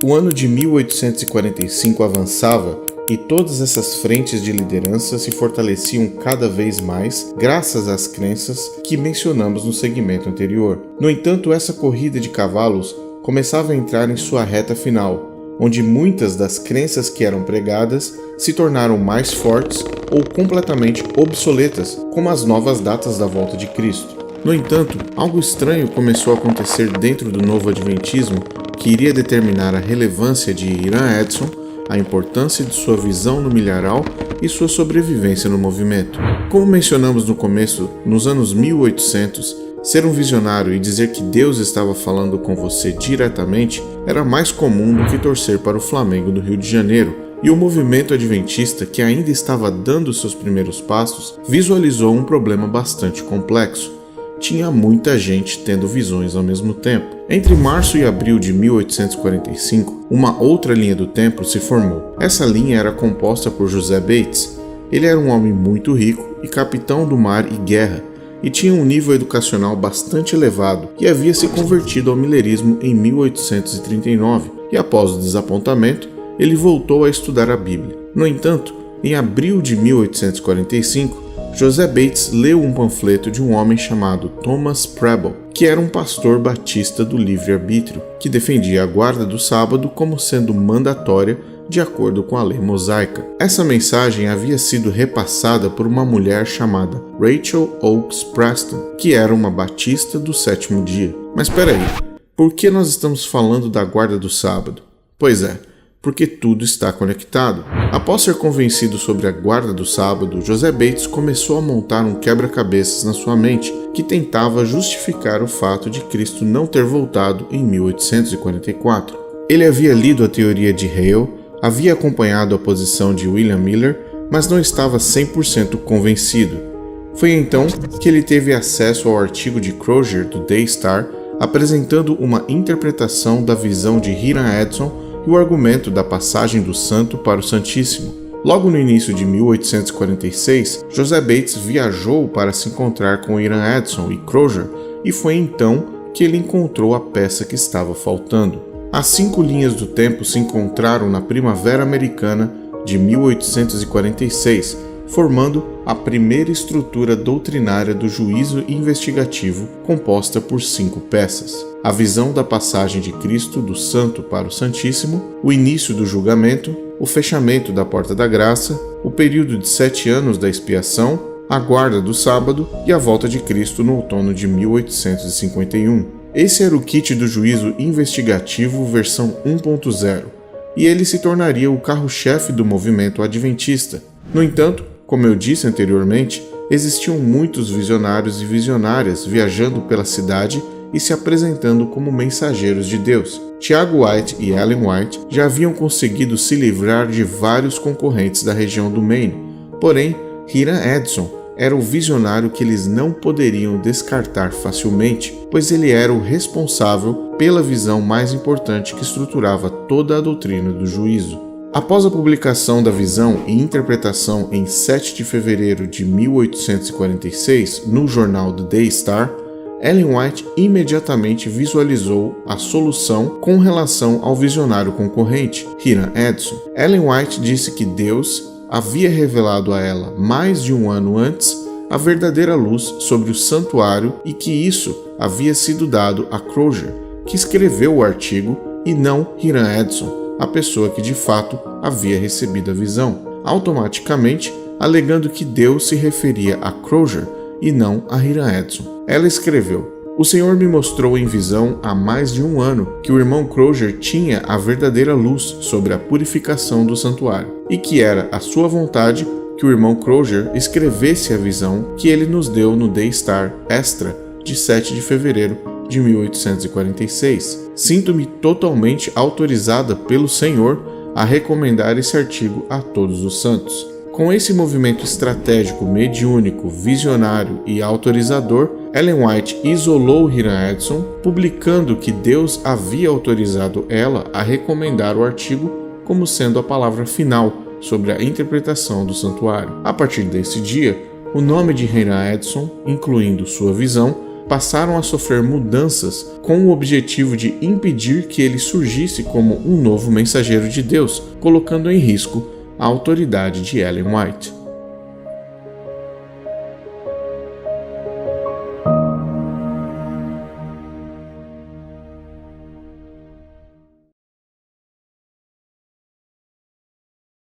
O ano de 1845 avançava e todas essas frentes de liderança se fortaleciam cada vez mais graças às crenças que mencionamos no segmento anterior. No entanto, essa corrida de cavalos começava a entrar em sua reta final, onde muitas das crenças que eram pregadas se tornaram mais fortes ou completamente obsoletas, como as novas datas da volta de Cristo. No entanto, algo estranho começou a acontecer dentro do novo adventismo que iria determinar a relevância de Hiram Edson, a importância de sua visão no milharal e sua sobrevivência no movimento. Como mencionamos no começo, nos anos 1800, ser um visionário e dizer que Deus estava falando com você diretamente era mais comum do que torcer para o Flamengo do Rio de Janeiro, e o movimento adventista, que ainda estava dando seus primeiros passos, visualizou um problema bastante complexo. Tinha muita gente tendo visões ao mesmo tempo. Entre março e abril de 1845, uma outra linha do tempo se formou. Essa linha era composta por José Bates. Ele era um homem muito rico e capitão do mar e guerra, e tinha um nível educacional bastante elevado e havia se convertido ao milerismo em 1839, e após o desapontamento, ele voltou a estudar a Bíblia. No entanto, em abril de 1845, José Bates leu um panfleto de um homem chamado Thomas Preble, que era um pastor batista do livre-arbítrio, que defendia a guarda do sábado como sendo mandatória de acordo com a lei mosaica. Essa mensagem havia sido repassada por uma mulher chamada Rachel Oakes Preston, que era uma batista do sétimo dia. Mas espera aí, por que nós estamos falando da guarda do sábado? Pois é, porque tudo está conectado. Após ser convencido sobre a guarda do sábado, José Bates começou a montar um quebra-cabeças na sua mente que tentava justificar o fato de Cristo não ter voltado em 1844. Ele havia lido a teoria de Hale, havia acompanhado a posição de William Miller, mas não estava 100% convencido. Foi então que ele teve acesso ao artigo de Crozier do Daystar, apresentando uma interpretação da visão de Hiram Edson e o argumento da passagem do Santo para o Santíssimo. Logo no início de 1846, José Bates viajou para se encontrar com Hiram Edson e Crozier, e foi então que ele encontrou a peça que estava faltando. As 5 linhas do tempo se encontraram na Primavera Americana de 1846, formando a primeira estrutura doutrinária do juízo investigativo, composta por 5 peças: a visão da passagem de Cristo do Santo para o Santíssimo, o início do julgamento, o fechamento da Porta da Graça, o período de 7 anos da expiação, a guarda do sábado e a volta de Cristo no outono de 1851. Esse era o kit do juízo investigativo versão 1.0, e ele se tornaria o carro-chefe do movimento adventista. No entanto, como eu disse anteriormente, existiam muitos visionários e visionárias viajando pela cidade e se apresentando como mensageiros de Deus. Tiago White e Ellen White já haviam conseguido se livrar de vários concorrentes da região do Maine, porém, Hiram Edson era o visionário que eles não poderiam descartar facilmente, pois ele era o responsável pela visão mais importante que estruturava toda a doutrina do juízo. Após a publicação da visão e interpretação em 7 de fevereiro de 1846 no jornal The Daystar, Ellen White imediatamente visualizou a solução com relação ao visionário concorrente, Hiram Edson. Ellen White disse que Deus havia revelado a ela mais de um ano antes a verdadeira luz sobre o santuário e que isso havia sido dado a Crozier, que escreveu o artigo, e não Hiram Edson, a pessoa que de fato havia recebido a visão, automaticamente alegando que Deus se referia a Crozier e não a Hiram Edson. Ela escreveu: "O Senhor me mostrou em visão há mais de um ano que o irmão Crozier tinha a verdadeira luz sobre a purificação do santuário e que era a sua vontade que o irmão Crozier escrevesse a visão que ele nos deu no Daystar Extra de 7 de fevereiro de 1846. Sinto-me totalmente autorizada pelo Senhor a recomendar esse artigo a todos os santos." Com esse movimento estratégico, mediúnico, visionário e autorizador, Ellen White isolou Hiram Edson, publicando que Deus havia autorizado ela a recomendar o artigo como sendo a palavra final sobre a interpretação do santuário. A partir desse dia, o nome de Hiram Edson, incluindo sua visão, passaram a sofrer mudanças com o objetivo de impedir que ele surgisse como um novo mensageiro de Deus, colocando em risco a autoridade de Ellen White.